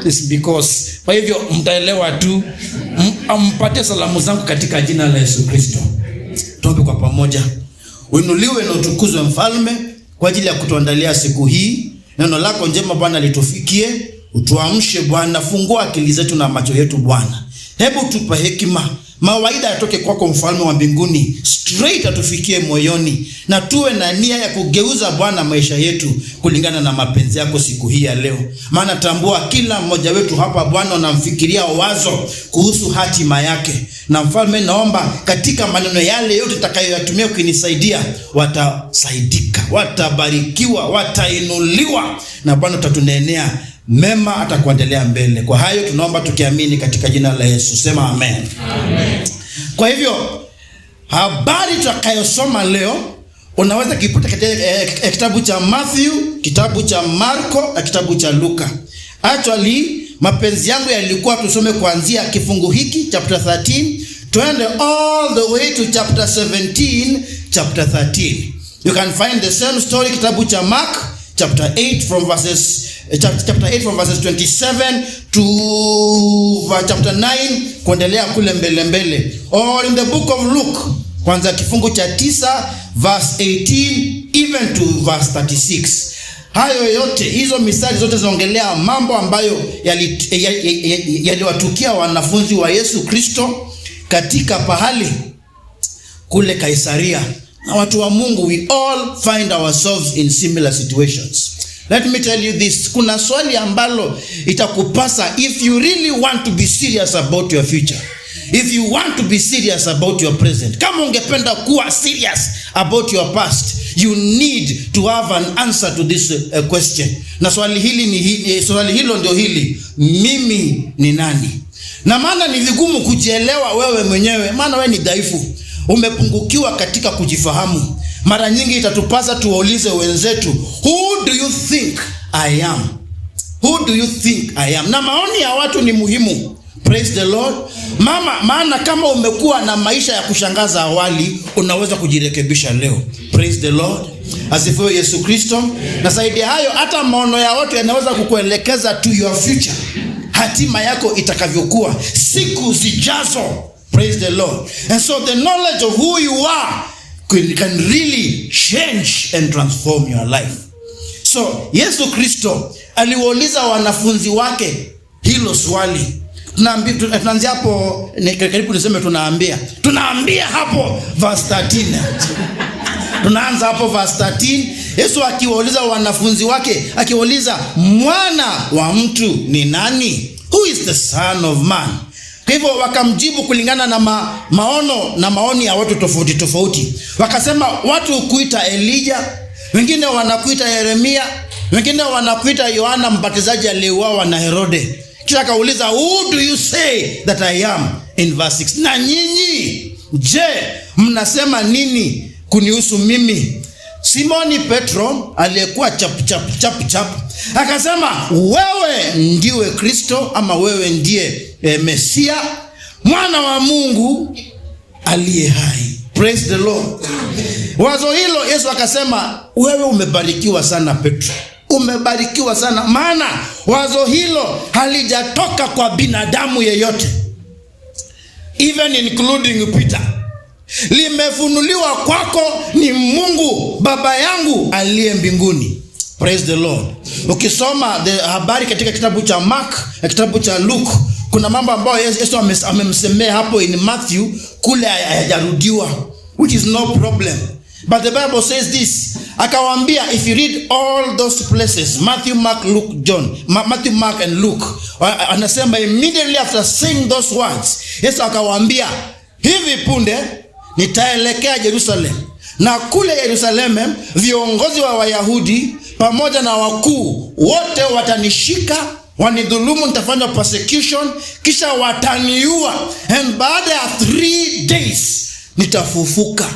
is because. Kwa hivyo mtaelewa tu. Mpatie salamu zangu katika jina la Yesu Kristo. Tuombe kwa pamoja. Uinuliwe na utukuzwe mfalme kwa ajili ya kutuandalia siku hii. Neno lako njema Bwana litufikie. Utuamshe Bwana, fungua akili zetu na macho yetu Bwana. Hebu tupa hekima, mawaida yatoke kwako mfalme wa mbinguni, straight atufikie moyoni, na tuwe na nia ya kugeuza Bwana maisha yetu kulingana na mapenzi yako siku hii ya leo. Maana tambua kila mmoja wetu hapa Bwana unamfikiria wazo kuhusu hatima yake. Na mfalme, naomba katika maneno yale yote utakayoyatumia kunisaidia, watasaidika, watabarikiwa, watainuliwa, na Bwana utatunenea mema atakuendelea mbele. Kwa hayo tunaomba tukiamini katika jina la Yesu. Sema amen. Amen. Kwa hivyo habari tutakayosoma leo unaweza kipata katika kitabu cha Mathayo, kitabu cha Marko na kitabu cha Luka. Actually mapenzi yangu yalikuwa tusome kuanzia kifungu hiki chapter 13 tuende all the way to chapter 17 chapter 13. You can find the same story kitabu cha Mark chapter 8 from verses 27 to chapter 9 kuendelea kule mbele, or in the book of Luke kwanza kifungu cha 9 verse 18 even to verse 36. Hayo yote, hizo mistari zote zinaongelea mambo ambayo yaliwatukia wanafunzi wa Yesu Kristo katika pahali kule Kaisaria. Na watu wa Mungu, we all find ourselves in similar situations. Let me tell you this, kuna swali ambalo itakupasa if you really want to be serious about your future. If you want to be serious about your present. Kama ungependa kuwa serious about your past, you need to have an answer to this question. Na swali hilo ndio hili, mimi ni nani? Na maana ni vigumu kujielewa wewe mwenyewe, maana wewe ni dhaifu. Umepungukiwa katika kujifahamu. Mara nyingi itatupasa tuwaulize wenzetu, who do you think I am? Who do you think I am? Na maoni ya watu ni muhimu. Praise the Lord. Maana kama umekuwa na maisha ya kushangaza awali, unaweza kujirekebisha leo. Praise the Lord. Asifiwe Yesu Kristo. Na zaidi hayo, hata maono ya watu yanaweza kukuelekeza to your future. Hatima yako itakavyokuwa siku zijazo. Praise the Lord. And so the knowledge of who you are can really change and transform your life. So Yesu Kristo aliwauliza wanafunzi wake hilo swali. Tunaanzia hapo, karibu niseme tunaambia hapo verse 13. Tunaanza hapo verse 13. Yesu akiwauliza wanafunzi wake, akiwauliza mwana wa mtu ni nani? Who is the son of man? Kwa hivyo wakamjibu kulingana na maono na maoni ya watu tofauti. Wakasema watu kuita Elijah, wengine wanakuita Yeremia, wengine wanakuita Yohana Mbatizaji aliyeuawa na Herode. Kisha akauliza, who do you say that I am? In verse 6. Na nyinyi, je, mnasema nini kunihusu mimi? Simoni Petro aliyekuwa chap akasema, wewe ndiwe Kristo, ama wewe ndiye Mesia, mwana wa Mungu aliye hai. Praise the Lord. Wazo hilo Yesu akasema, wewe umebarikiwa sana Petro. Umebarikiwa sana, maana wazo hilo halijatoka kwa binadamu yeyote, even including Peter. Limefunuliwa kwako ni Mungu Baba yangu aliye mbinguni. Praise the Lord. Ukisoma habari katika kitabu cha Mark na kitabu cha Luke, kuna mambo ambayo Yesu amemsemea hapo in Matthew kule hayajarudiwa, which is no problem. But the Bible says this, akawaambia, if you read all those places, Matthew, Mark, and Luke, anasema immediately after saying those words, Yesu akawaambia, hivi punde nitaelekea Jerusalem, na kule Yerusalemu viongozi wa Wayahudi pamoja na wakuu wote watanishika, wanidhulumu, nitafanya persecution, kisha wataniua, and baada ya 3 days nitafufuka.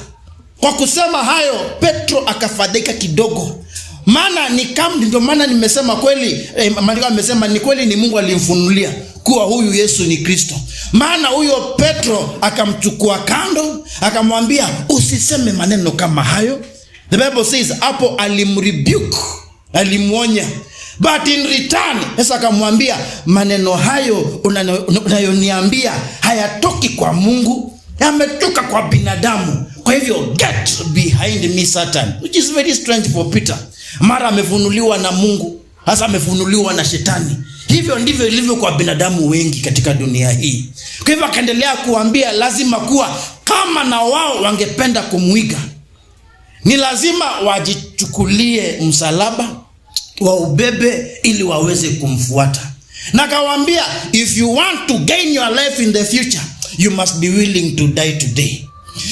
Kwa kusema hayo, Petro akafadhaika kidogo. Maana ndio maana nimesema kweli, maandiko amesema ni kweli, ni Mungu alimfunulia kuwa huyu Yesu ni Kristo. Maana huyo Petro akamchukua kando, akamwambia, usiseme maneno kama hayo. The Bible says hapo alimrebuke, alimuonya. But in return, Yesu akamwambia, maneno hayo unayoniambia hayatoki kwa Mungu, yametoka kwa binadamu. Kwa hivyo get behind me Satan. Which is very strange for Peter. Mara amefunuliwa na Mungu, hasa amefunuliwa na shetani. Hivyo ndivyo ilivyo kwa binadamu wengi katika dunia hii. Kwa hivyo akaendelea kuambia lazima kuwa kama na wao wangependa kumwiga, ni lazima wajichukulie msalaba, waubebe ili waweze kumfuata. Na akawaambia, if you want to gain your life in the future, you must be willing to die today.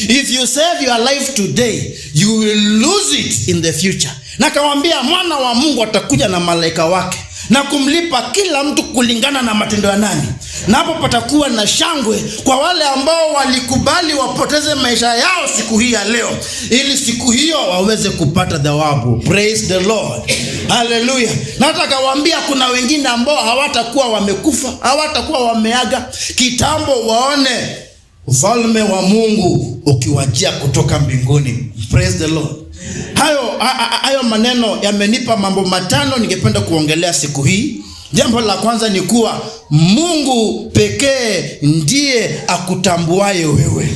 If you save your life today, you will lose it in the future. Na akawaambia mwana wa Mungu atakuja na malaika wake na kumlipa kila mtu kulingana na matendo ya nani. Na hapo patakuwa na shangwe kwa wale ambao walikubali wapoteze maisha yao siku hii ya leo, ili siku hiyo waweze kupata thawabu. Praise the Lord. Hallelujah. Na hata akawaambia kuna wengine ambao hawatakuwa wamekufa, hawatakuwa wameaga kitambo, waone ufalme wa Mungu ukiwajia kutoka mbinguni. Praise the Lord. Hayo maneno yamenipa mambo matano ningependa kuongelea siku hii. Jambo la kwanza ni kuwa Mungu pekee ndiye akutambuaye wewe.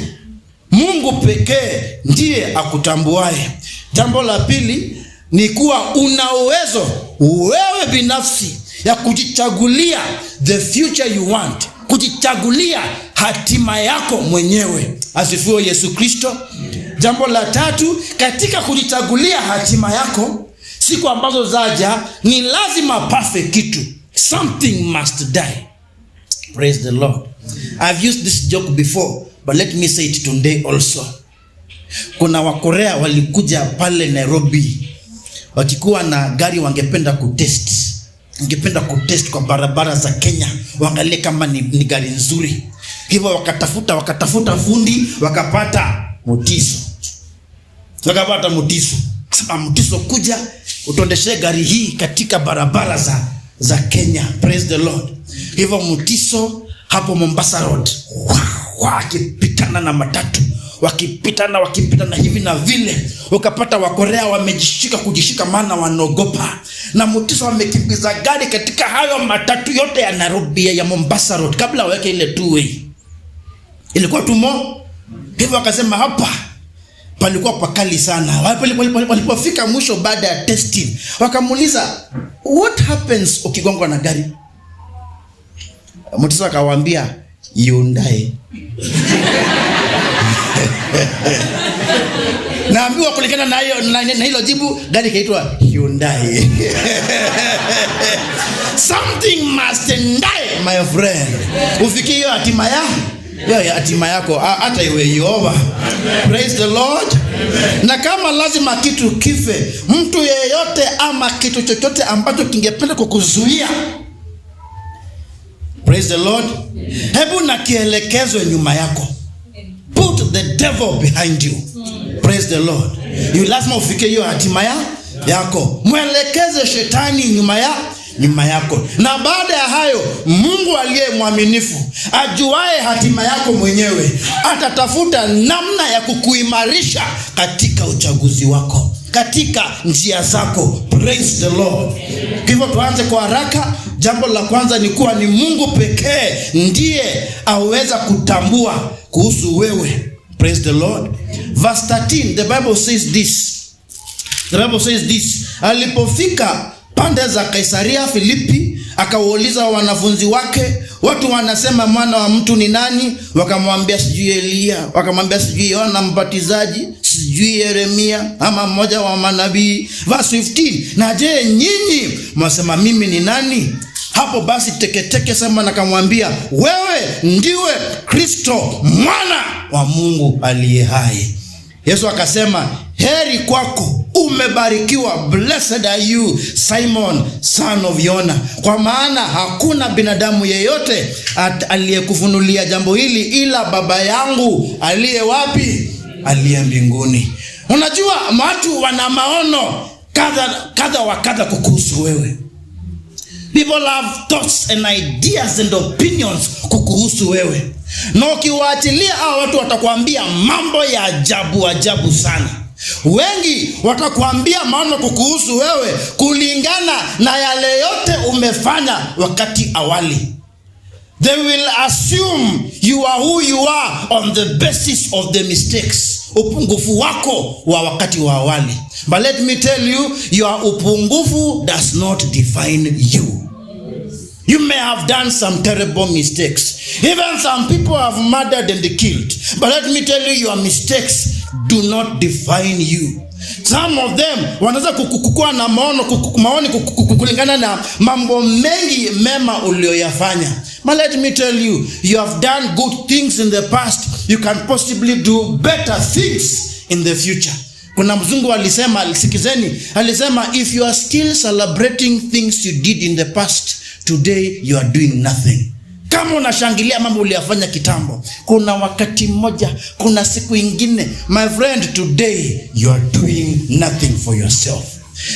Mungu pekee ndiye akutambuaye. Jambo la pili ni kuwa una uwezo wewe binafsi ya kujichagulia the future you want, kujichagulia hatima yako mwenyewe. Asifiwe Yesu Kristo. Jambo la tatu, katika kujichagulia hatima yako, siku ambazo zaja ni lazima pafe kitu. Something must die. Praise the Lord. I've used this joke before, but let me say it today also. Kuna Wakorea walikuja pale Nairobi, wakikuwa na gari wangependa kutest kwa barabara za Kenya, waangalie kama ni gari nzuri. Hivyo wakatafuta fundi, wakapata Mutiso. Sasa Mutiso kuja utondeshe gari hii katika barabara za Kenya. Praise the Lord. Hivyo Mutiso hapo Mombasa Road, wakipitana na matatu, wakipitana hivi na vile, ukapata Wakorea kujishika maana wanaogopa. Na Mutiso wamekimbiza gari katika hayo matatu yote ya Nairobi ya Mombasa Road kabla waweke ile two-way. Ilikuwa tumo. Hivyo akasema hapa palikuwa pakali sana. Walipofika mwisho baada ya testing, wakamuuliza, what happens ukigongwa na gari? Mutiso akawaambia, Hyundai. Naambiwa kulingana na hilo jibu, gari kaitwa Hyundai. Something must die, my friend. Ufikie hiyo hatima hatima yako, hata iwe Yehova. Praise the Lord. Na kama lazima kitu kife, mtu yeyote ama kitu chochote ambacho kingependa kukuzuia, praise the Lord, hebu na kielekezwe nyuma yako. Put the devil behind you. Praise the Lord. You lazima ufikie hiyo hatima yako. Mwelekeze shetani nyuma yako. Na baada ya hayo, Mungu aliye mwaminifu, ajuaye hatima yako mwenyewe, atatafuta namna ya kukuimarisha katika uchaguzi wako, katika njia zako. Praise the Lord. Hivyo tuanze kwa haraka. Jambo la kwanza ni kuwa ni Mungu pekee ndiye aweza kutambua kuhusu wewe. Praise the Lord. Verse 13, the Bible says this. Alipofika pande za Kaisaria Filipi, akawauliza wanafunzi wake, watu wanasema mwana wa mtu ni nani? Wakamwambia sijui Elia, wakamwambia sijui Yohana Mbatizaji, sijui Yeremia ama mmoja wa manabii. Verse 15, na je nyinyi mwasema mimi ni nani? Hapo basi teketeke sema na kamwambia, wewe ndiwe Kristo mwana wa Mungu aliye hai. Yesu akasema, heri kwako, umebarikiwa, blessed are you Simon son of Yona, kwa maana hakuna binadamu yeyote aliyekufunulia jambo hili ila Baba yangu aliye wapi? Aliye mbinguni. Unajua watu wana maono kadha wa kadha kukuhusu wewe. People have thoughts and ideas and opinions kukuhusu wewe. Na ukiwaachilia hao watu watakwambia mambo ya ajabu sana. Wengi watakuambia maono kukuhusu wewe kulingana na yale yote umefanya wakati awali. They will assume you are who you are on the basis of the mistakes, upungufu wako wa wakati wa awali. But let me tell you, your upungufu does not define you. You may have done some terrible mistakes. Even some people have murdered and killed. But let me tell you, your mistakes do not define you. Some of them wanaweza kukukua na maoni kulingana na mambo mengi mema ulioyafanya. But let me tell you, you have done good things in the past. You can possibly do better things in the future. Kuna mzungu alisema, sikizeni, alisema, if you are still celebrating things you did in the past, today you are doing nothing. Kama unashangilia mambo uliyofanya kitambo, kuna wakati mmoja, kuna siku ingine, my friend, today you are doing nothing for yourself.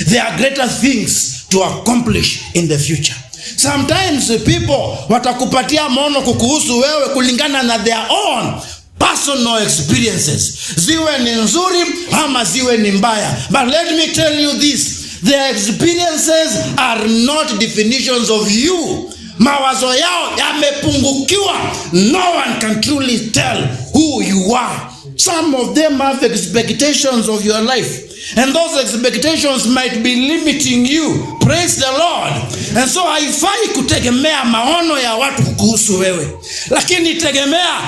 There are greater things to accomplish in the future. Sometimes people watakupatia maono kukuhusu wewe kulingana na their own personal experiences. Ziwe ni nzuri ama ziwe ni mbaya. But let me tell you this, their experiences are not definitions of you. Mawazo yao yamepungukiwa. No one can truly tell who you are. Some of them have expectations of your life, and those expectations might be limiting you. Praise the Lord. And so haifai kutegemea maono ya watu kukuhusu wewe, lakini tegemea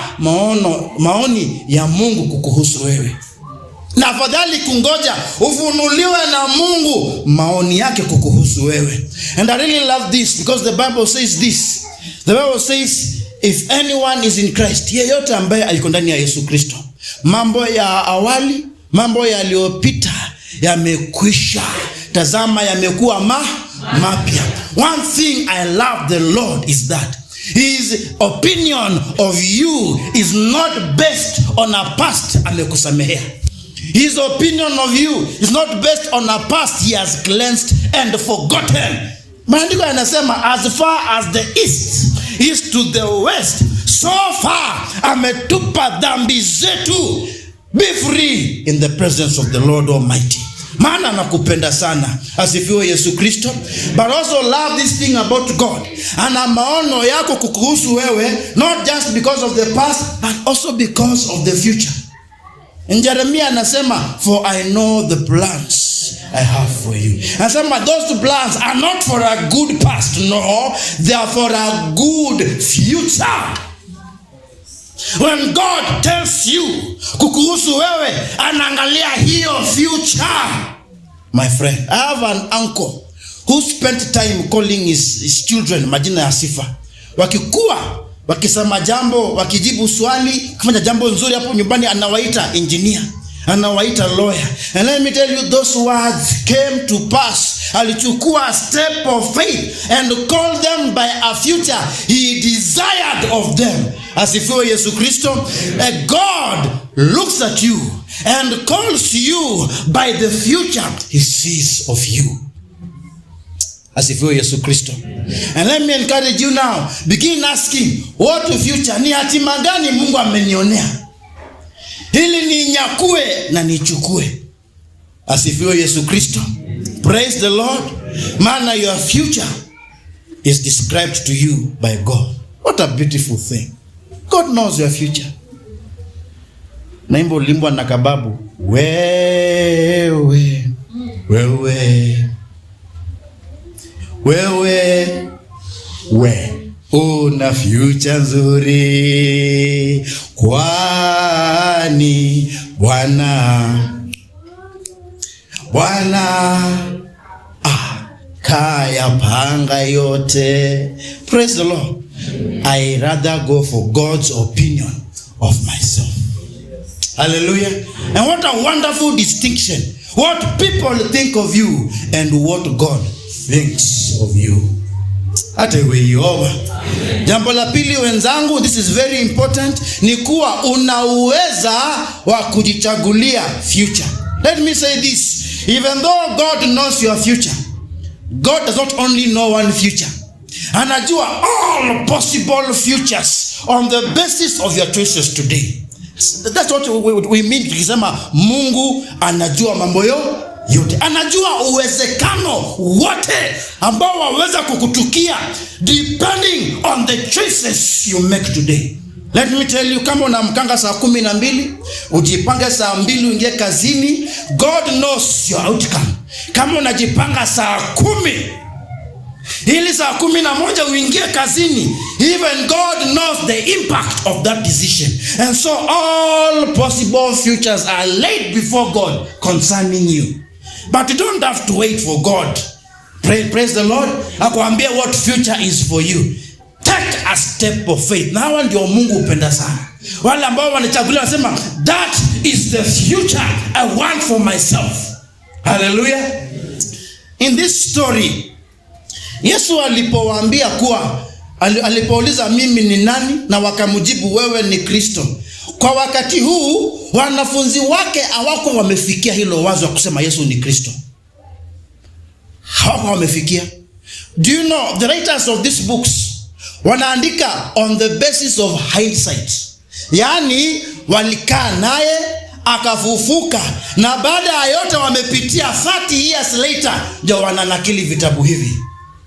maoni ya Mungu kukuhusu wewe. Na afadhali kungoja ufunuliwe na Mungu maoni yake kukuhusu wewe. And I really love this because the Bible says this. The Bible says, if anyone is in Christ, yeyote ambaye aliko ndani ya Yesu Kristo, mambo ya awali, mambo yaliyopita yamekwisha, tazama yamekuwa mapya. One thing I love the Lord is that his opinion of you is not based on a past amekusamehea. His opinion of you is not based on a past he has cleansed and forgotten. Maandiko yanasema, as far as the east is to the west, so far ametupa dhambi zetu. Be free in the presence of the Lord Almighty. Maana nakupenda sana. Asifiwe Yesu Kristo. But also love this thing about God. Ana maono yako kukuhusu wewe, not just because of the past, but also because of the future. In Jeremiah anasema, for I know the plans I have for you. Anasema, those plans are not for a good past, no, they are for a good future. When God tells you kukuhusu wewe, anaangalia hiyo future. My friend, I have an uncle who spent time calling his children majina ya sifa. Wakikuwa, wakisema jambo, wakijibu swali, kufanya jambo nzuri hapo nyumbani, anawaita engineer, anawaita lawyer. And let me tell you, those words came to pass. Alichukua a step of faith and called them by a future he desired of them. Asifiwe Yesu Kristo. God looks at you and calls you by the future he sees of you. Asifiwe Yesu Kristo. And let me encourage you now, begin asking, what future, ni hatima gani Mungu amenionea ili ninyakue na nichukue? Asifiwe Yesu Kristo. Praise the Lord. Maana your future is described to you by God. What a beautiful thing. God knows your future. Naimbo limbwa na kababu, wewe una future nzuri, kwani Bwana kaya panga yote. Praise the Lord. I rather go for God's opinion of myself. Hallelujah. And what a wonderful distinction. What people think of you and what God thinks of you. Jambo la pili wenzangu, this is very important, ni kuwa una uweza wa kujichagulia future. Let me say this, even though God knows your future, God does not only know one future. Anajua all possible futures on the basis of your choices today. That's what we mean tukisema Mungu anajua mambo yote. Anajua uwezekano wote ambao waweza kukutukia depending on the choices you make today. Let me tell you, kama unamkanga saa 12, ujipange saa 2 uingie kazini, God knows your outcome. Kama unajipanga saa 10 ili saa 11 uingie kazini, even God knows the impact of that decision. And so all possible futures are laid before God concerning you. But you don't have to wait for God. Praise the Lord. Akwambia what future is for you. Take a step of faith. Na hawa ndio Mungu upenda sana. Wale ambao wanachagulia wanasema, that is the future I want for myself. Hallelujah. In this story, Yesu alipowaambia kuwa, alipouliza mimi ni nani, na wakamjibu wewe ni Kristo. Kwa wakati huu wanafunzi wake hawako wamefikia hilo wazo kusema Yesu ni Kristo. Hawako wamefikia. Do you know the writers of these books wanaandika on the basis of hindsight. Yaani walikaa naye akafufuka, na baada ya yote wamepitia 30 years later ndio wananakili vitabu hivi.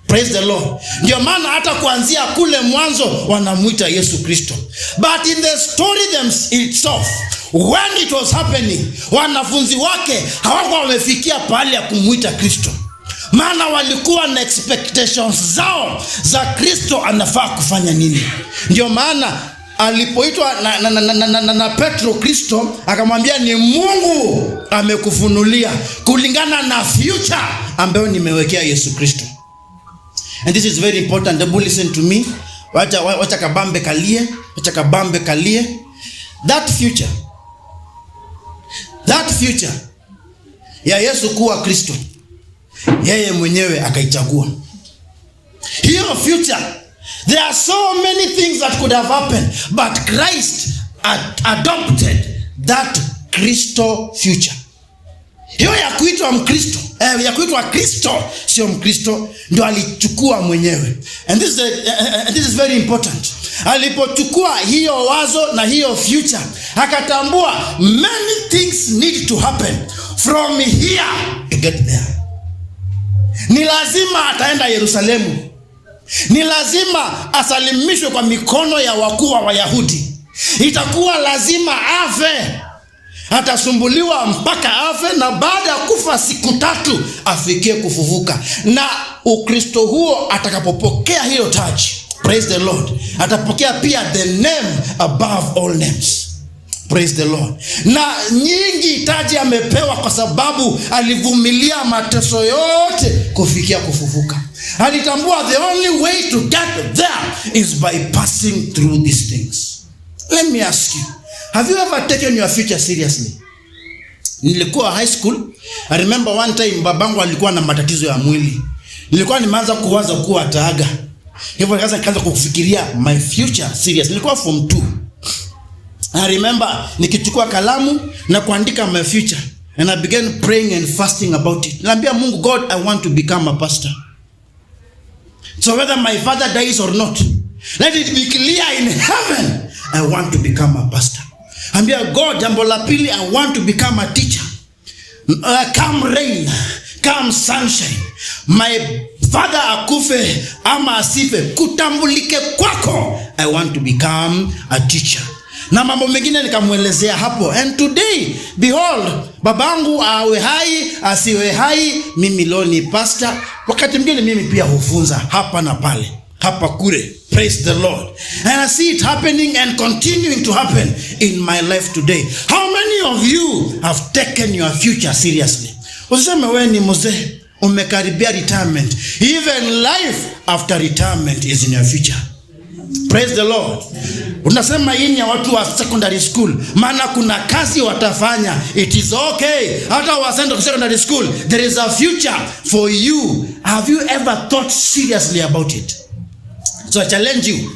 Praise the Lord. Ndio maana hata kuanzia kule mwanzo wanamuita Yesu Kristo. But in the story itself, when it was happening, wanafunzi wake hawakuwa wamefikia pale ya kumuita Kristo. Maana walikuwa na expectations zao za Kristo anafaa kufanya nini. Ndio maana alipoitwa na Petro Kristo, akamwambia ni Mungu amekufunulia kulingana na future ambayo nimewekea Yesu Kristo. And this is very important. Double listen to me. Wacha kabambe kalie. That future ya Yesu kuwa Kristo, yeye mwenyewe akaichagua. Hiyo future, there are so many things that could have happened, but Christ adopted that Kristo future. Hiyo ya kuitwa Mkristo, ya kuitwa Kristo sio Mkristo, ndio alichukua mwenyewe. And this is very important. Alipochukua hiyo wazo na hiyo future, akatambua many things need to happen from here to get there. Ni lazima ataenda Yerusalemu. Ni lazima asalimishwe kwa mikono ya wakuu wa Wayahudi. Itakuwa lazima afe. Atasumbuliwa mpaka afe, na baada ya kufa siku 3 afikie kufufuka. Na Ukristo huo atakapopokea hiyo taji, praise the Lord, atapokea pia the name above all names. Praise the Lord. Na nyingi taji amepewa kwa sababu alivumilia mateso yote kufikia kufufuka. Alitambua the only way to get there is by passing through these things. Let me ask you, have you ever taken your future seriously? Nilikuwa high school. I remember one time babangu alikuwa na matatizo ya mwili. Nilikuwa nimeanza kuwaza kuwa ataaga. Hivyo nikaanza kufikiria my future serious. Nilikuwa form 2. I remember nikichukua kalamu na kuandika my future, and I began praying and fasting about it. Niliambia Mungu, God, I want to become a pastor. So whether my father dies or not, let it be clear in heaven, I want to become a pastor. Ambia God, jambo la pili, I want to become a teacher. Come rain, come sunshine, my father akufe ama asife, kutambulike kwako, I want to become a teacher. Na mambo mengine nikamuelezea hapo. And today, behold, babangu awe hai asiwe hai, mimi leo ni pastor. Wakati mwingine mimi pia hufunza hapa na pale, hapa kule. Praise the Lord. And I see it happening and continuing to happen in my life today. How many of you have taken your future seriously? Usiseme wewe ni mzee, umekaribia retirement. Even life after retirement is in your future. Praise the Lord. Unasema hii ni watu wa secondary school, maana kuna kazi watafanya. It is okay. Hata wasende secondary school, there is a future for you. Have you ever thought seriously about it? So I challenge you.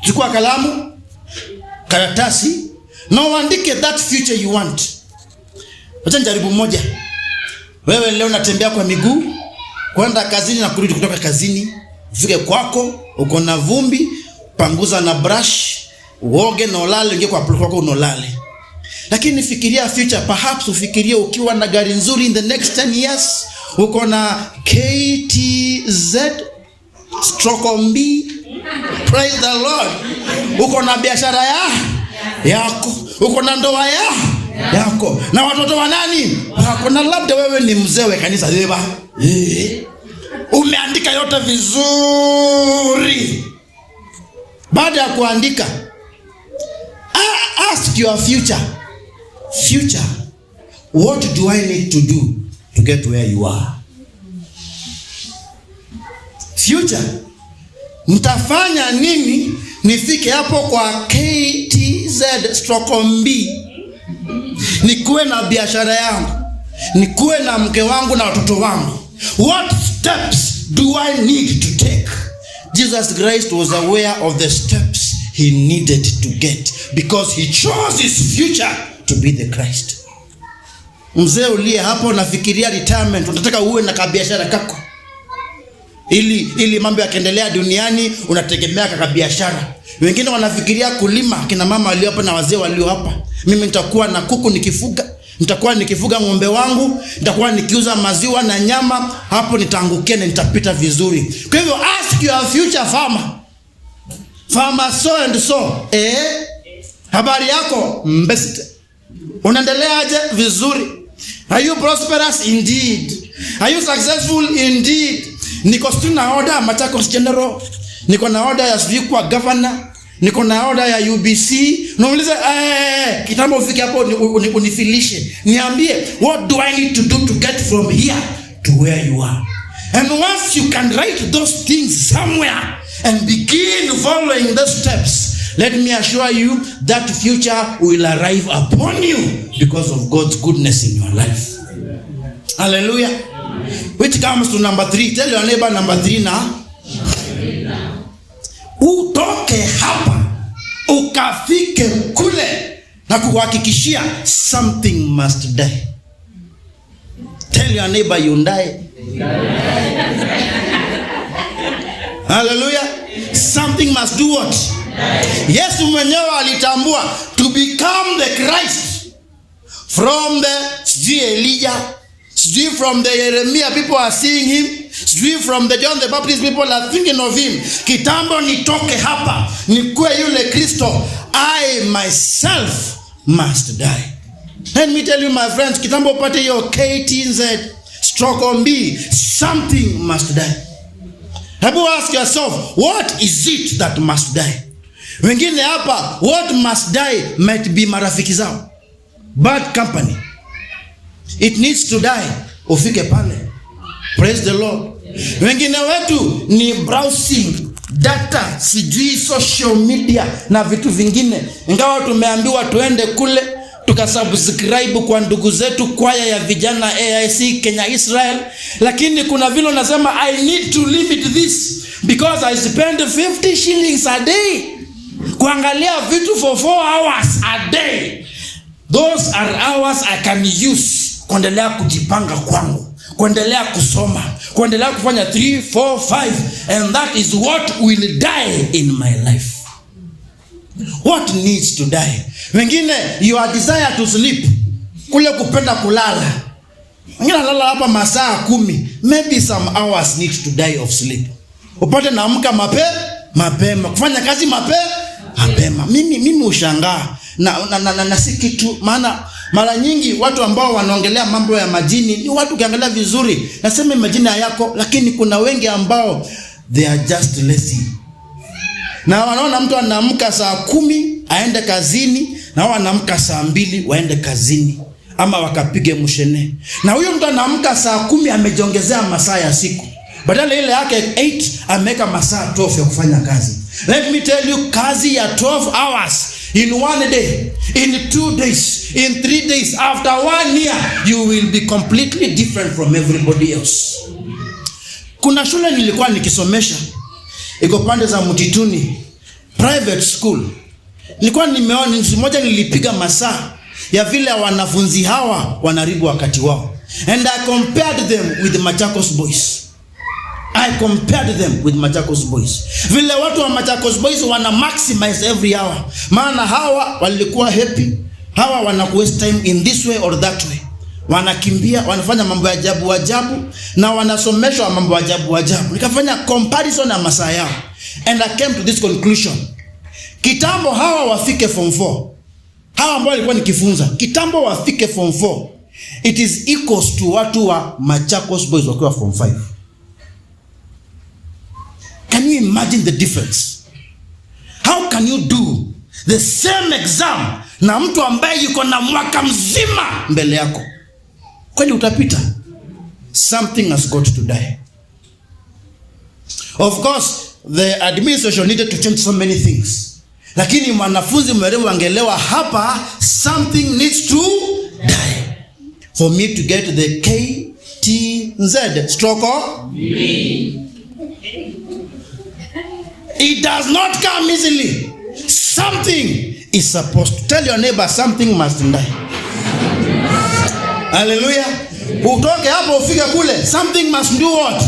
Chukua kalamu, karatasi, na uandike that future you want. Wacha njaribu moja. Wewe leo unatembea kwa miguu kwenda kazini na kurudi kutoka kazini. Ufike kwako, uko na vumbi, panguza na brush, uoge na ulale, ingie kwa ploko yako unolale. Lakini fikiria future, perhaps ufikirie ukiwa na gari nzuri in the next 10 years, uko na KTZ/MB, praise the Lord. Uko na biashara yako, uko na ndoa yako, na watoto wa nani wako, na labda wewe ni mzee wa kanisa leba, umeandika yote vizuri. Baada ya kuandika, ask your future, what do I need to do to get where you are? Future, mtafanya nini nifike hapo kwa KTZ/MB? Nikuwe na biashara yangu, nikuwe na mke wangu na watoto wangu. What steps do I need to take? Jesus Christ was aware of the steps he needed to get because he chose his future to be the Christ. Mzee uliye hapo nafikiria retirement, unataka uwe na kabiashara kako, ili mambo yakiendelea duniani unategemea kabiashara. Wengine wanafikiria kulima, kina mama walio hapa na wazee walio hapa. Mimi nitakuwa na kuku nikifuga, nitakuwa nikifuga ng'ombe wangu, nitakuwa nikiuza maziwa na nyama, hapo nitaangukia na nitapita vizuri. Kwa hivyo ask your future farmer so and so, habari yako mbest, unaendelea aje? Vizuri. Are you prosperous? Indeed. Are you successful? Indeed. Niko na order Machakos General, niko na order ya kwa governor, niko na order ya UBC. Nauliza kitambo ufike hapo unifilishe, niambie what do I need to do to get from here to where you are. And once you can write those things somewhere and begin following the steps, let me assure you that future will arrive upon you because of God's goodness in your life. Hallelujah. Which comes to number 3. Tell your neighbor number 3 now. Utoke hapa ukafike kule, na kuhakikishia something must die. Tell your neighbor you die. Hallelujah. Something must do what? Yesu mwenyewe alitambua to become the Christ from the Elijah, from the Jeremiah people are seeing him, from the John the Baptist people are thinking of him. Kitambo nitoke hapa nikuwe yule Kristo, I myself must die. Let me tell you my friends, kitambo upate hiyo KTZ/MB, something must die. Hebu ask yourself, what is it that must die? Wengine hapa what must die might be marafiki zao, bad company. It needs to die ufike pale. Praise the Lord. Wengine wetu ni browsing data, sijui social media na vitu vingine. Ingawa tumeambiwa tuende kule tukasubscribe kwa ndugu zetu kwaya ya vijana AIC Kenya Israel, lakini kuna vile nasema I need to limit this because I spend 50 shillings a day kuangalia vitu for 4 hours a day. Those are hours I can use kuendelea kujipanga kwangu, kuendelea kusoma, kuendelea kufanya 3, 4, 5, and that is what will die in my life. What needs to die? Wengine your desire to sleep, kule kupenda kulala. Wengine lala hapa masaa 10, maybe some hours need to die of sleep. Upate naamka mapema, kufanya kazi mapema. Mimi ushangaa na si kitu, maana mara nyingi watu ambao wanaongelea mambo ya majini ni watu ukiangalia vizuri, nasema majini hayako, lakini kuna wengi ambao they are just lazy. Na wanaona mtu anaamka saa 10 aende kazini, na wao anaamka saa 2 waende kazini ama wakapige mshene. Na huyo mtu anaamka saa 10 amejiongezea masaa ya siku, badala ile yake 8 ameweka masaa 12 ya kufanya kazi. Let me tell you, kazi ya 12 hours in 1 day, in 2 days, in 3 days, after 1 year, you will be completely different from everybody else. Kuna shule nilikuwa nikisomesha, iko pande za Mtituni, private school. Nilikuwa nimeona nchi moja nilipiga masaa ya vile wanafunzi hawa wanaribu wakati wao. And I compared them with the Machakos boys. I compared them with Machakos boys. Vile watu wa Machakos boys wana maximize every hour. Maana hawa walikuwa happy. Hawa wana waste time in this way or that way. Wanakimbia, wanafanya mambo ya ajabu ajabu na wanasomeshwa mambo ya ajabu ajabu. Nikafanya comparison na masaa yao. And I came to this conclusion. Kitambo hawa wafike form 4. Hawa ambao walikuwa nikifunza. Kitambo wafike form 4. It is equals to watu wa Machakos boys wakiwa form 5. Can you imagine the difference? How can you do the same exam na mtu ambaye yuko na mwaka mzima mbele yako? Kwani utapita? Something has got to die. Of course, the administration needed to change so many things. Lakini mwanafunzi mwerevu angelewa hapa, something needs to die. For me to get the KTZ stroke. It does not come easily. Something is supposed to. Tell your neighbor, something must die. Hallelujah. Utoke hapo ufike kule, something must do what?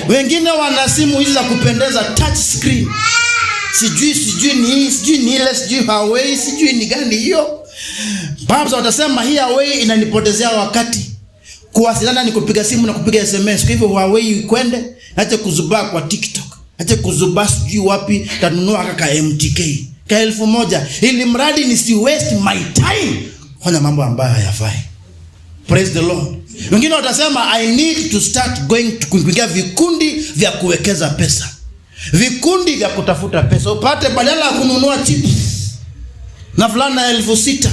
Wengine wana simu hizi za kupendeza, touch screen. Sijui ni ile, sijui Huawei, sijui ni gani hiyo. Baba watasema hii Huawei inanipotezea wakati. Kuwasiliana ni kupiga simu na kupiga SMS. Kwa hivyo Huawei kwende, acha kuzubaa kwa TikTok. Acha kuzubaa sijui wapi, tanunua kaka MTK. Ka 1000 ili mradi nisi waste my time kufanya mambo ambayo hayafai. Praise the Lord. Wengine watasema I need to start going to kuingia vikundi vya kuwekeza pesa. Vikundi vya kutafuta pesa. Upate badala ya kununua chips na fulana 6,000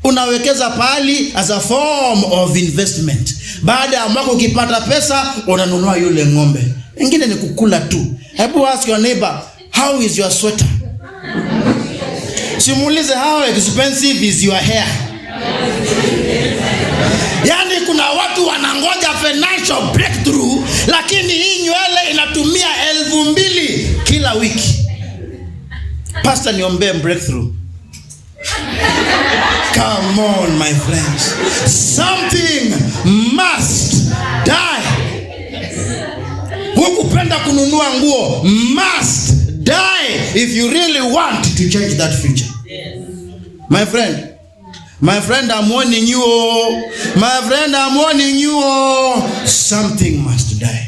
unawekeza pahali as a form of investment. Baada ya mwaka ukipata pesa unanunua yule ng'ombe. Wengine ni kukula tu. Hebu ask your neighbor, how is your sweater? Simulize how expensive is your hair. Yani kuna watu wanangoja financial breakthrough, lakini hii nywele inatumia 2,000 kila wiki. Pastor, niombe breakthrough. Come on my friends. Something must die. Hukupenda kununua nguo must die if you really want to change that future. My friend, I'm warning you. My friend, I'm warning you. Something must die.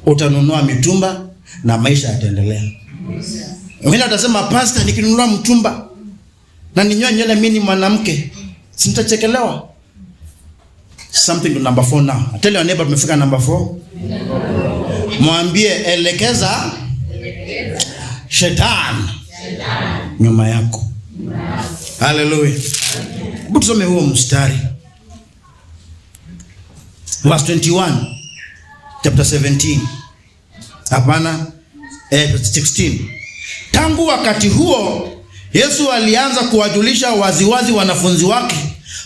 Utanunua mitumba na maisha yataendelea. Wengine watasema pastor, nikinunua mtumba na ninyoa nywele mimi ni mwanamke, sitachekelewa. Something to number 4 now. I tell your neighbor tumefika number 4. Mwambie elekeza shetani nyuma yako. Hallelujah. Hebu tusome huo mstari. Verse 21. Chapter 17. Hapana, 16. Tangu wakati huo Yesu alianza kuwajulisha waziwazi wanafunzi wake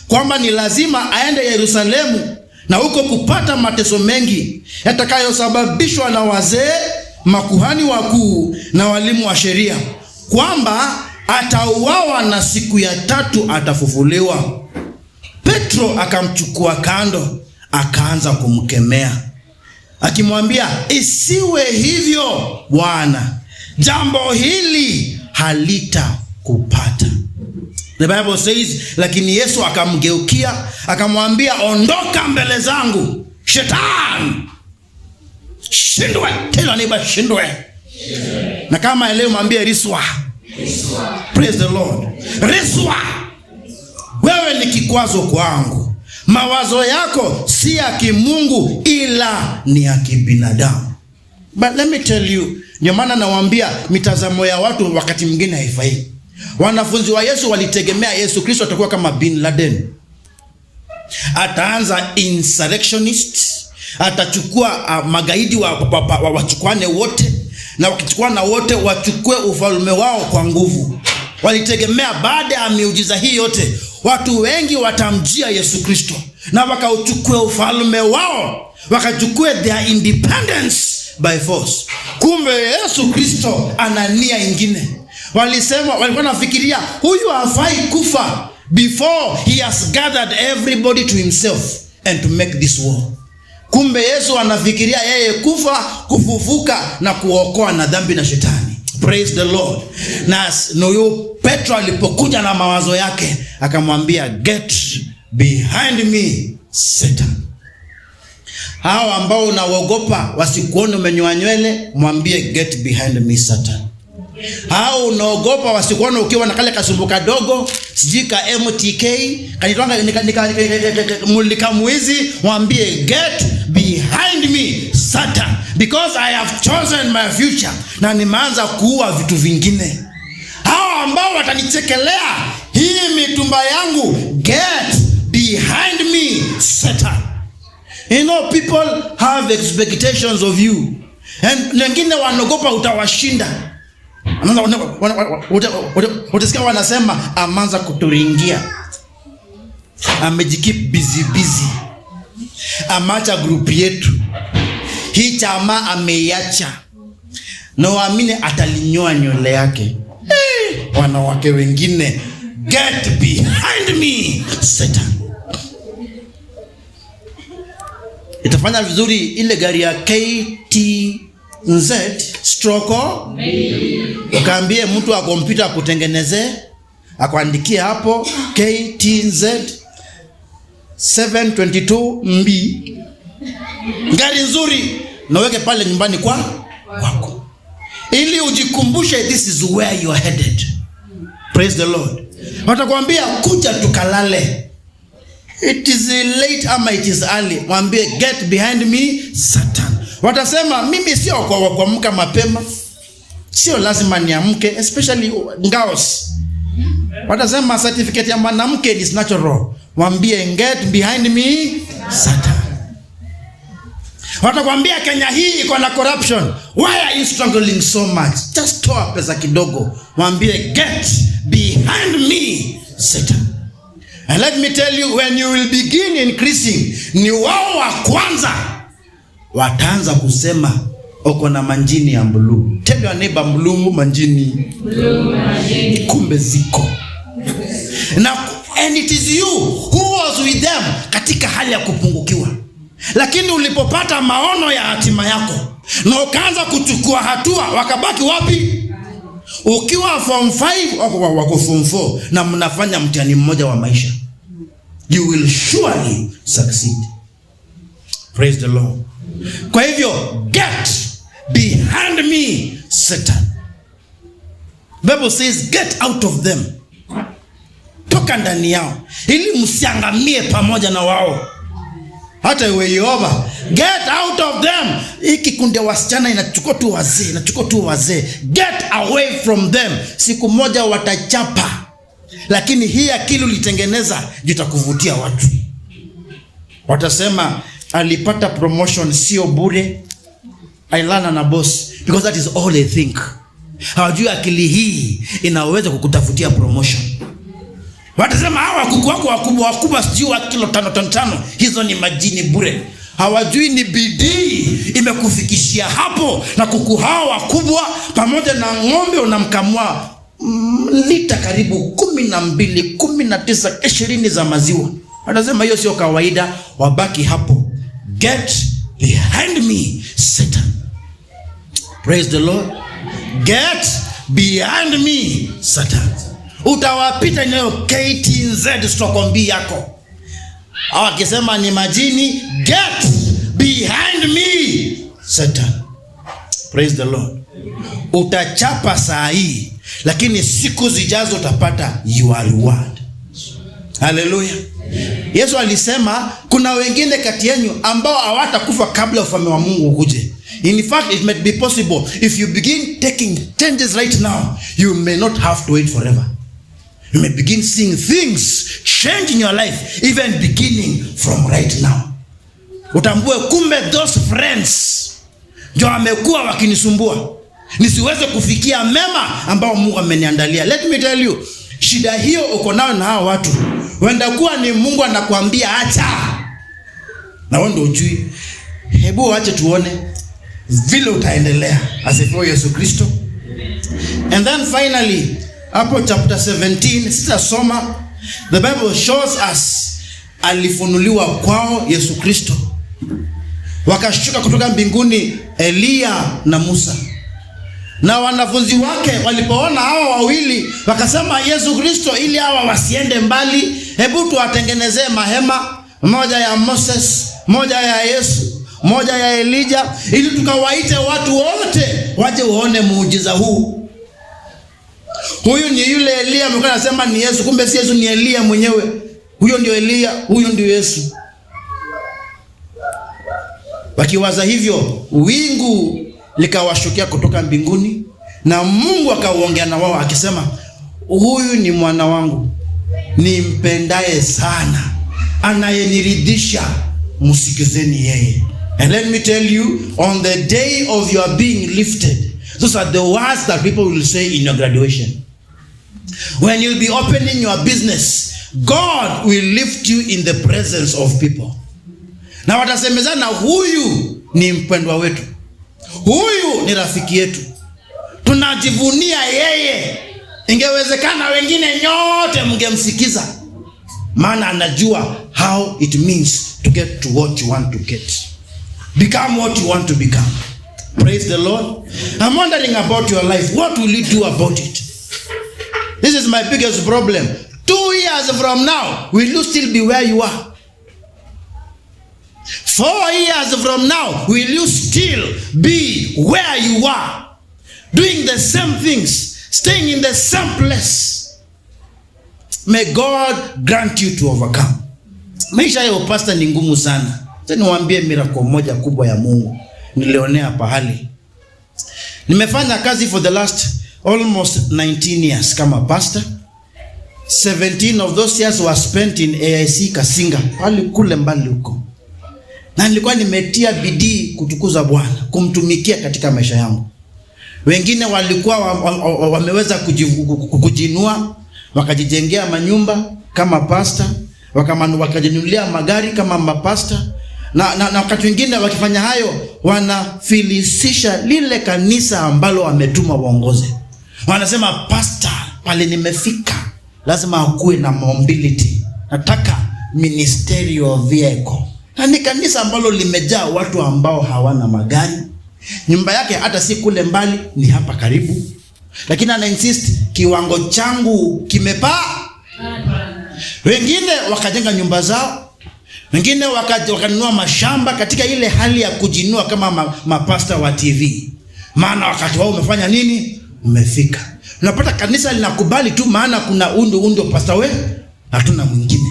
kwamba ni lazima aende Yerusalemu na huko kupata mateso mengi yatakayosababishwa na wazee, makuhani wakuu na walimu wa sheria, kwamba atauawa na siku ya 3 atafufuliwa. Petro akamchukua kando, akaanza kumkemea akimwambia, isiwe hivyo Bwana, jambo hili halitakupata. The Bible says, lakini Yesu akamgeukia akamwambia, ondoka mbele zangu shetani. Shindwe. Tell neighbor, shindwe. Na kama leo mwambie riswa. Praise the Lord. Riswa. Wewe ni kikwazo kwangu. Mawazo yako si ya kimungu ila ni ya kibinadamu. But let me tell you, ndio maana nawaambia mitazamo ya watu wakati mwingine haifai. Wanafunzi wa Yesu walitegemea Yesu Kristo atakuwa kama Bin Laden. Ataanza insurrectionist, atachukua magaidi wachukwane wote, na wakichukwana wote wachukue ufalme wao kwa nguvu. Walitegemea baada ya miujiza hii yote watu wengi watamjia Yesu Kristo na wakauchukue ufalme wao, wakachukue their independence by force. Kumbe Yesu Kristo ana nia ingine. Walikuwa nafikiria huyu hafai kufa before he has gathered everybody to himself and to make this war. Kumbe Yesu anafikiria yeye kufa, kufufuka na kuokoa na dhambi na shetani. Praise the Lord. Na huyo Petro alipokuja na mawazo yake, akamwambia get behind me Satan. Hao ambao unaogopa wasikuone umenyoa nywele, mwambie get behind me Satan. Hao unaogopa wasikuone ukiwa na kale kasumbu kadogo, sijika MTK, kanitwanga mulika mwizi, mwambie get behind me Satan, because I have chosen my future, na nimeanza kuua vitu vingine. Hao ambao watanichekelea hii mitumba yangu, get behind me Satan. You know, people have expectations of you, and wengine wanaogopa utawashinda. Utasikia wanasema amanza kuturingia, amejikeep busy, amacha group yetu, hii chama ameiacha, na waamini atalinyoa nywele yake. Wanawake wengine, get behind me Satan. Itafanya vizuri ile gari ya KTNZ stroko, ukaambie mtu wa kompyuta akutengeneze, akuandikie hapo KTNZ 722 MB, gari nzuri, na weke pale nyumbani kwako, ili ujikumbushe this is where you are headed. Praise the Lord. Watakwambia kuja tukalale, it is late ama it is early, mwambie get behind me Satan. Watasema mimi sio kwa kuamka mapema, sio lazima niamke, especially ngaos. Watasema certificate ya mwanamke is natural, mwambie get behind me Satan. Watakwambia Kenya hii iko na corruption, why are you struggling so much? Just toa pesa kidogo, mwambie get behind me Satan. And let me tell you, when you will begin increasing, ni wao wa kwanza wataanza kusema uko na manjini ya blue. Tell your neighbor blue manjini. Kumbe ziko. And it is you who was with them katika hali ya kupungukiwa. Lakini ulipopata maono ya hatima yako na ukaanza kuchukua hatua, wakabaki wapi? Ukiwa form 5 wako form 4 na mnafanya mtihani mmoja wa maisha, you will surely succeed. Praise the Lord. Kwa hivyo get behind me Satan. Bible says get out of them. Toka ndani yao ili msiangamie pamoja na wao. Hata iwe Yehova, get out of them. Hiki kundi wasichana inachukua tu wazee, get away from them. Siku moja watachapa, lakini hii akili ulitengeneza jitakuvutia watu. Watasema alipata promotion sio bure, ailana na boss, because that is all they think. Hawajui akili hii inaweza kukutafutia promotion. Watasema hawa kuku wako wakubwa sijui wa kilo 5, hizo ni majini bure. Hawajui ni bidii imekufikishia hapo, na kuku hawa wakubwa pamoja na ng'ombe unamkamua lita karibu 12, 19, 20 za maziwa. Watasema hiyo sio kawaida, wabaki hapo. Get behind me Satan. Praise the Lord. Get behind me Satan. Utawapita nyo KTNZ stokombi yako. Hawa kisema ni majini, get behind me Satan. Praise the Lord. Utachapa saa hii, lakini siku zijazo utapata your reward. Hallelujah. Yesu alisema kuna wengine kati yenu ambao hawatakufa kabla ufalme wa Mungu ukuje. In fact, it might be possible if you begin taking changes right now, you may not have to wait forever. You may begin seeing things change in your life, even beginning from right now. Utambue kumbe those friends ndio wamekuwa wakinisumbua nisiweze kufikia mema ambao Mungu ameniandalia. Let me tell you, shida hiyo uko nayo na hao watu, wenda kuwa ni Mungu anakuambia acha, na wewe ndio ujui. Hebu acha tuone vile utaendelea. Asifiwe Yesu Kristo. And then finally, hapo chapter 17, sitasoma. The Bible shows us alifunuliwa kwao Yesu Kristo. wakashuka kutoka mbinguni Elia na Musa. Na wanafunzi wake walipoona hawa wawili wakasema, Yesu Kristo, ili hawa wasiende mbali, hebu tuwatengenezee mahema, moja ya Moses, moja ya Yesu, moja ya Elijah, ili tukawaite watu wote waje waone muujiza huu. Huyu ni yule Elia, mko anasema ni Yesu, kumbe si Yesu, ni Elia mwenyewe. Huyo ndio Elia, huyo ndio Yesu. Wakiwaza hivyo, wingu likawashukia kutoka mbinguni, na Mungu akaongea na wao akisema, huyu ni mwana wangu nimpendaye sana, anayeniridhisha, msikizeni yeye. And let me tell you, on the day of your being lifted, those are the words that people will say in your graduation. When you'll be opening your business, God will lift you in the presence of people. Na watasemezana, huyu ni mpendwa wetu, huyu ni rafiki yetu, tunajivunia yeye. Ingewezekana wengine nyote mngemsikiza, maana anajua how it means to get to what you want to get, become what you want to become. Praise the Lord. I'm wondering about your life. What will you do about it? This is my biggest problem. 2 years from now, will you still be where you are? 4 years from now, will you still be where you are, doing the same things, staying in the same place? May God grant you to overcome. Maisha ya pastor ni ngumu sana. Sasa niwaambie miracle moja kubwa ya Mungu nilionea pahali. Nimefanya kazi for the last almost 19 years kama pastor. 17 of those years were spent in AIC Kasinga, pale kule mbali huko. Na nilikuwa nimetia bidii kutukuza Bwana, kumtumikia katika maisha yangu. Wengine walikuwa wameweza kujinua, wakajijengea manyumba kama pastor, wakajinunulia magari kama mapasta, na wakati wengine wakifanya hayo wanafilisisha lile kanisa ambalo wametuma waongoze. Wanasema, pastor, pale nimefika lazima akuwe na mobility, nataka ministerial vehicle. Na ni kanisa ambalo limejaa watu ambao hawana magari. Nyumba yake hata si kule mbali, ni hapa karibu. Lakini ana insist, kiwango changu kimepaa. Wengine wakajenga nyumba zao, wengine wakanunua mashamba katika ile hali ya kujinua kama mapasta wa TV. Maana wakati wao umefanya nini? Umefika. Unapata kanisa linakubali tu, maana kuna undo pastor wewe, hatuna mwingine.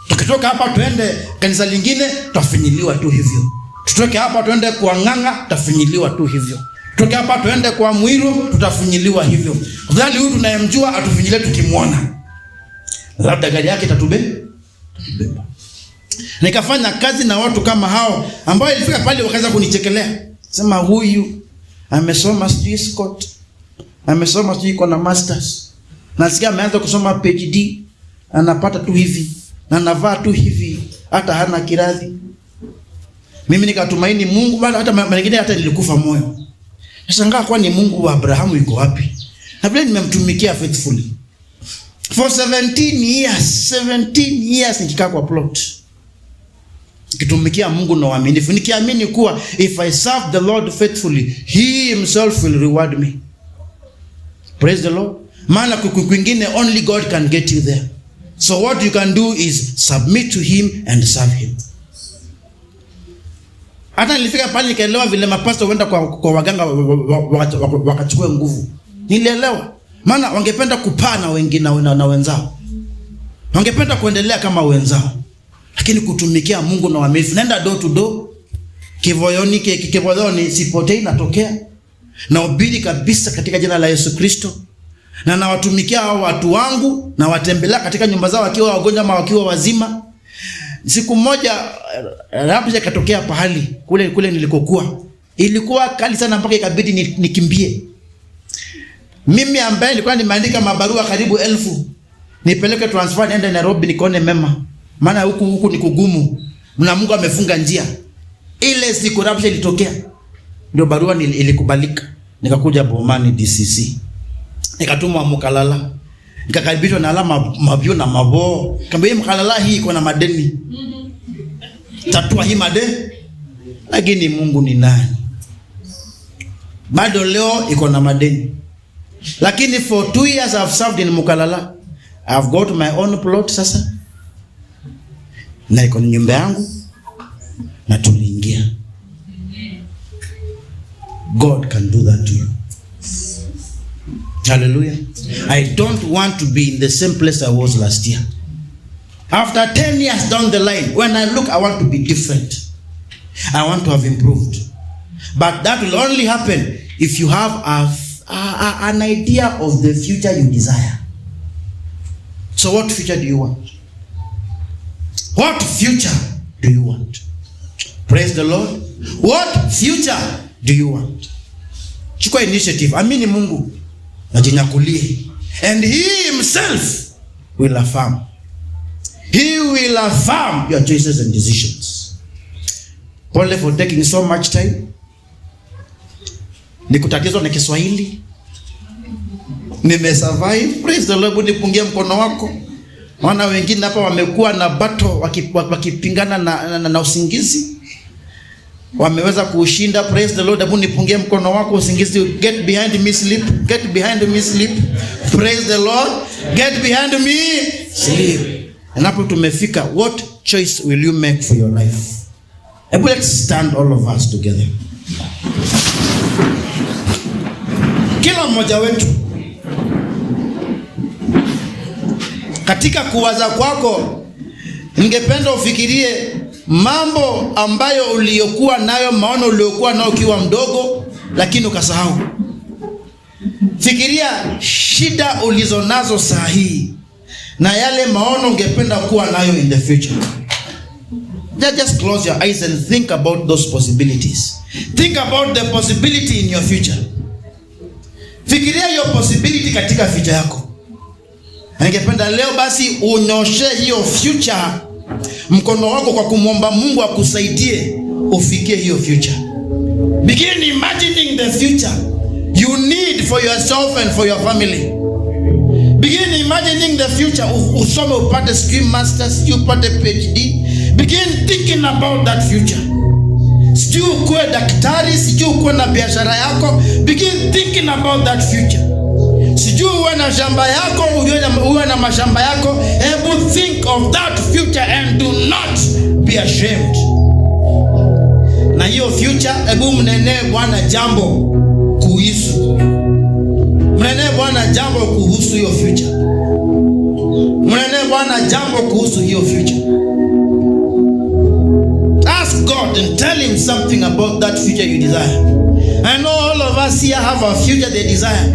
Tukitoka hapa tuende kanisa lingine, tutafinyiliwa tu hivyo. Tutoke hapa tuende kwa Nganga, tutafinyiliwa tu hivyo. Tutoke hapa tuende kwa Mwiru, tutafinyiliwa hivyo. Afadhali huyu tunayemjua atufinyilie tukimwona, labda gari yake itatubeba. Nikafanya kazi na watu kama hao ambao ilifika pale wakaanza kunichekelea. Sema, huyu amesoma sijui Scott, amesoma sijui iko na masters, nasikia ameanza kusoma PhD, anapata tu hivi na anavaa tu hivi, hata hana kiradhi. Mimi nikatumaini Mungu, bali hata mengine hata nilikufa moyo. Nashangaa, kwa ni Mungu wa Abrahamu yuko wapi? Na vile nimemtumikia faithfully for 17 years nikikaa kwa plot, nikitumikia Mungu na uaminifu, nikiamini kuwa if I serve the Lord faithfully, he himself will reward me. Praise the Lord. Maana kwingine only God can get you there. So what you can do is submit to him and serve him. Hata nilifika pale nikaelewa vile mapastor wenda kwa waganga wakachukua nguvu. Nilielewa. Maana wangependa kupaa na wengine na wenzao. Wangependa kuendelea kama wenzao. Lakini kutumikia Mungu na uaminifu, naenda door to door. Kivoyoni sipotei natokea. Na ubiri kabisa katika jina la Yesu Kristo. Na nawatumikia hao watu wangu, na watembelea katika nyumba zao wakiwa wagonjwa ama wakiwa wazima. Siku moja rapija katokea pahali kule nilikokuwa. Ilikuwa kali sana mpaka ikabidi nikimbie. Mimi ambaye nilikuwa nimeandika mabarua karibu 1000, nipeleke transfer niende Nairobi nikaone mema. Maana huku ni kugumu. Na Mungu amefunga njia. Ile siku rapija ilitokea, ndio barua ilikubalika. Nikakuja Bomani DCC. Nikatumwa Mkalala. Nikakaribishwa na alama mabio na mabo. Kamba hii Mkalala hii iko na madeni. Tatua hii madeni. Lakini Mungu ni nani? Bado leo iko na madeni. Lakini for 2 years I've served in Mukalala. I've got my own plot sasa. Na iko ni nyumba yangu. Na tuliingia. God can do that to you. Hallelujah. I don't want to be in the same place I was last year. After 10 years down the line, when I look, I want to be different. I want to have improved. But that will only happen if you have an idea of the future you desire. So what future do you want? What future do you want? Praise the Lord. What future do you want? Chukua initiative. Amini Mungu. Najinyakulie. And he himself will affirm. He will affirm your choices and decisions. Pole for taking so much time. Nikutatizwa na Kiswahili. Nimesurvive. Praise the Lord. Nipungie mkono wako. Wana wengine hapa wamekuwa na battle wakipingana na usingizi. Wameweza kushinda. Praise the Lord. Hebu nipungie mkono wako usingizi. Get behind me, sleep. Get behind me, sleep. Praise the Lord. Get behind me, sleep. And hapo tumefika. What choice will you make for your life? Let's stand all of us together. Kila mmoja wetu katika kuwaza kwako, ningependa ufikirie mambo ambayo uliyokuwa nayo, maono uliyokuwa nayo ukiwa mdogo lakini ukasahau. Fikiria shida ulizonazo saa hii na yale maono ungependa kuwa nayo in the future. Just close your eyes and think about those possibilities. Think about the possibility in your future. Fikiria hiyo possibility katika future yako. Ningependa leo basi unyoshe hiyo future mkono wako kwa kumwomba Mungu akusaidie ufikie hiyo future. Begin imagining the future you need for yourself and for your family. Begin imagining the future. Usome upate Scream Masters, upate PhD. Begin thinking about that future. Sijui ukuwe daktari, sijui ukuwe na biashara yako. Begin thinking about that future. Sijui uwe na shamba yako, uwe na mashamba yako. Hebu think of that future and do not be ashamed. Na hiyo future, hebu mnenee Bwana jambo kuhusu. Mnenee Bwana jambo kuhusu hiyo future. Mnenee Bwana jambo kuhusu hiyo future. Ask God and tell him something about that future you desire. I know all of us here have a future they desire.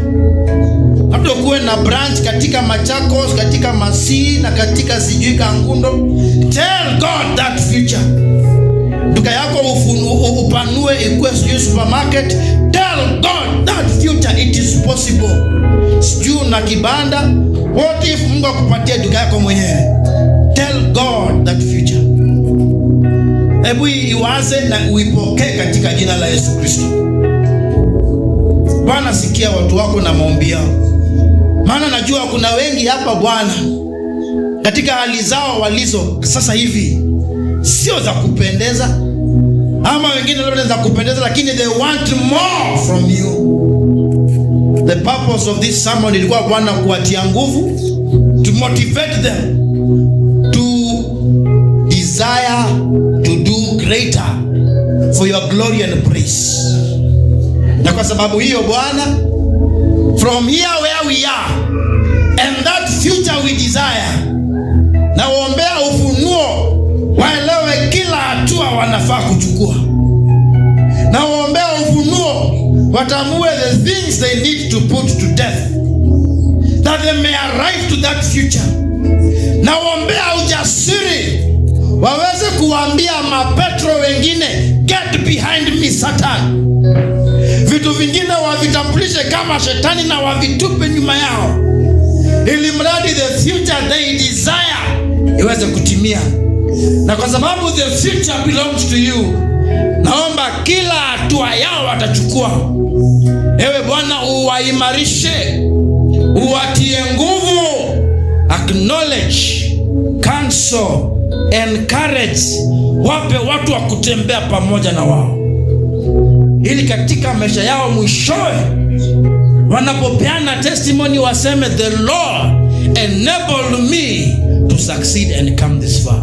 Labda kuwe na branch katika Machakos, katika Masii na katika sijui Kangundo. Tell God that future. Duka yako upanue ikuwe supermarket. Tell God that future it is possible. Sijui na kibanda. What if Mungu akupatie duka yako mwenyewe? Tell God that future. Hebu iwaze na uipokee katika jina la Yesu Kristo. Bwana, sikia watu wako na maombi yao. Maana najua kuna wengi hapa Bwana, katika hali zao walizo sasa hivi sio za kupendeza, ama wengine labda za kupendeza, lakini they want more from you. The purpose of this sermon ilikuwa Bwana kuwatia nguvu, to motivate them to desire to do greater for your glory and praise. Na kwa sababu hiyo Bwana, from here where we are and that future we desire, na uombea ufunuo waelewe kila hatua wanafaa kuchukua. Na uombea ufunuo watambue the things they need to put to death, that they may arrive to that future. Na uombea ujasiri waweze kuambia mapetro wengine, get behind me Satan. Vitu vingine wavitambulishe kama shetani na wavitupe nyuma yao, ili mradi the future they desire iweze kutimia. Na kwa sababu the future belongs to you, naomba kila hatua yao watachukua, ewe Bwana uwaimarishe, uwatie nguvu, acknowledge, counsel, encourage, Wape watu wa kutembea pamoja na wao, ili katika maisha yao mwishowe wanapopeana testimony waseme, the Lord enabled me to succeed and come this far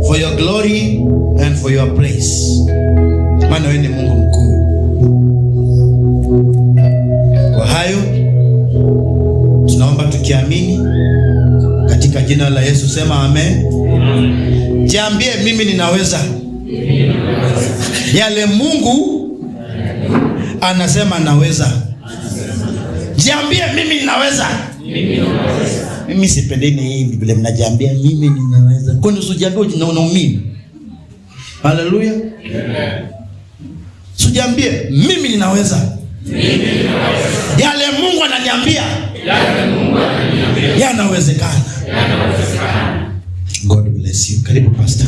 for your glory and for your praise. Maana wewe ni Mungu mkuu. Kwa hayo tunaomba tukiamini katika jina la Yesu, sema amen. Jiambie, mimi ninaweza yale Mungu anasema naweza. Jiambie, mimi ninaweza. Mimi sipendeni hii Biblia mnajiambia mimi ninaweza. Kwani usijiambie unaumini? Haleluya. Amen. Usijiambie mimi ninaweza. Yale Mungu ananiambia yanawezekana. God bless you. Karibu pastor.